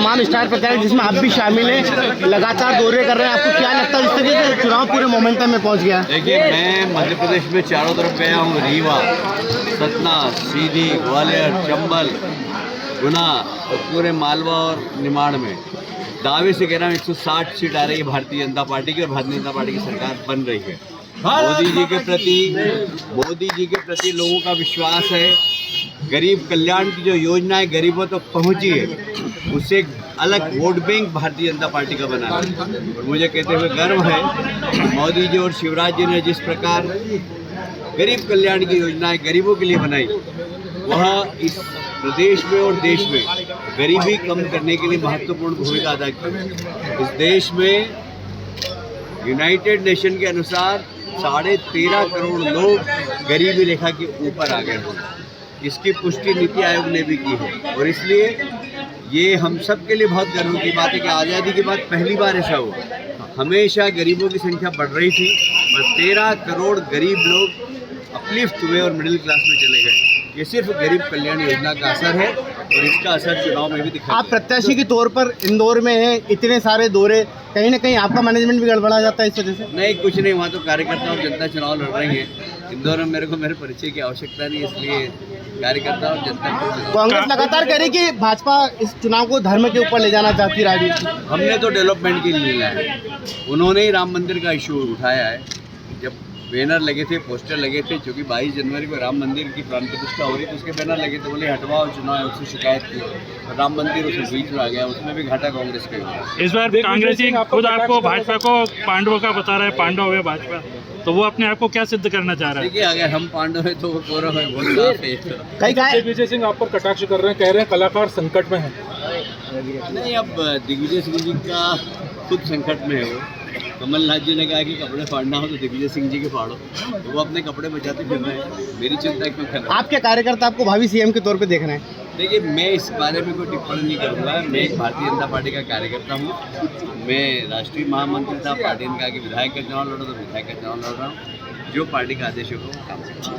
तमाम स्टार प्रचारक जिसमें आप भी शामिल हैं लगातार दौरे कर रहे हैं, आपको क्या लगता है इस तरीके से चुनाव पूरे मोमेंटम में पहुंच गया? देखिए, मैं मध्य प्रदेश में चारों तरफ गया हूँ, रीवा, सतना, सीधी, ग्वालियर, चंबल, गुना और पूरे मालवा और निमाड़ में दावे से कह रहा हूँ 160 सीट आ रही है भारतीय जनता पार्टी की और भारतीय जनता पार्टी की सरकार बन रही है। मोदी जी के प्रति लोगों का विश्वास है। गरीब कल्याण की जो योजना है गरीबों तक पहुंची है, उससे एक अलग vote bank Bharatiya Janata party का बना है। और मुझे कहते हुए गर्व है कि मोदी जी और शिवराज जी ने जिस प्रकार गरीब कल्याण की योजनाएं गरीबों के लिए बनाई, वह इस प्रदेश में और देश में गरीबी कम करने के लिए महत्वपूर्ण भूमिका अदा की। इस देश में यूनाइटेड नेशन के अनुसार 13.5 करोड़ लोग गरीबी रेखा के ऊपर आ गए हैं। इसकी पुष्टि नीति आयोग ने भी की है और इसलिए ये हम सब के लिए बहुत गर्व की बात है कि आज़ादी के बाद पहली बार ऐसा हुआ। हमेशा गरीबों की संख्या बढ़ रही थी और 13 करोड़ गरीब लोग अपलिफ्ट हुए और मिडिल क्लास में चले गए। ये सिर्फ गरीब कल्याण योजना का असर है और इसका असर चुनाव में भी दिखा। आप प्रत्याशी के तौर पर इंदौर में हैं, इतने सारे दौरे, कहीं ना कहीं आपका मैनेजमेंट भी गड़बड़ा जाता है इस वजह से? नहीं, कुछ नहीं, वहाँ तो कार्यकर्ता और जनता चुनाव लड़ रही है। इंदौर में मेरे परिचय की आवश्यकता नहीं, इसलिए कार्यकर्ता और जनता। कांग्रेस लगातार कह रही कि भाजपा इस चुनाव को धर्म के ऊपर ले जाना चाहती है राजनीति। हमने तो डेवलपमेंट के लिए लिया है, उन्होंने ही राम मंदिर का इशू उठाया है। जब बैनर लगे थे, पोस्टर लगे थे, क्योंकि 22 जनवरी को राम मंदिर की प्राण प्रतिष्ठा हो रही थी, उसके बैनर लगे थे, बोले हटवाओ, चुनाव आयोग से शिकायत की, और राम मंदिर उसमें बीच में आ गया, उसमें भी घाटा कांग्रेस का हुआ। इस बार कांग्रेस ही खुद आपको भाजपा को पांडवों का बता रहा है, पांडव है भाजपा, तो वो अपने आप को क्या सिद्ध करना चाह रहा है? देखिए, अगर हम पांडव है तो वो कौरव है, बहुत साफ है। कई कहा दिग्विजय सिंह आप पर कटाक्ष कर रहे हैं, कह रहे हैं कलाकार संकट में है। नहीं, अब दिग्विजय सिंह जी का खुद संकट में है वो। कमलनाथ जी ने कहा कि कपड़े फाड़ना हो तो दिग्विजय सिंह जी के फाड़ो, तो वो अपने कपड़े बचाते फिर रहे हैं। मेरी चिंता क्यों कर रहे हैं? आपके कार्यकर्ता आपको भावी सीएम के तौर पे देख रहे हैं? देखिए, मैं इस बारे में कोई टिप्पणी नहीं करूँगा। मैं एक भारतीय जनता पार्टी का कार्यकर्ता हूँ। मैं राष्ट्रीय महामंत्री था, पार्टी ने कहा कि विधायक का चुनाव लड़ो तो विधायक का चुनाव लड़ रहा हूँ। जो पार्टी का आदेश होगा वो काम करूँगा।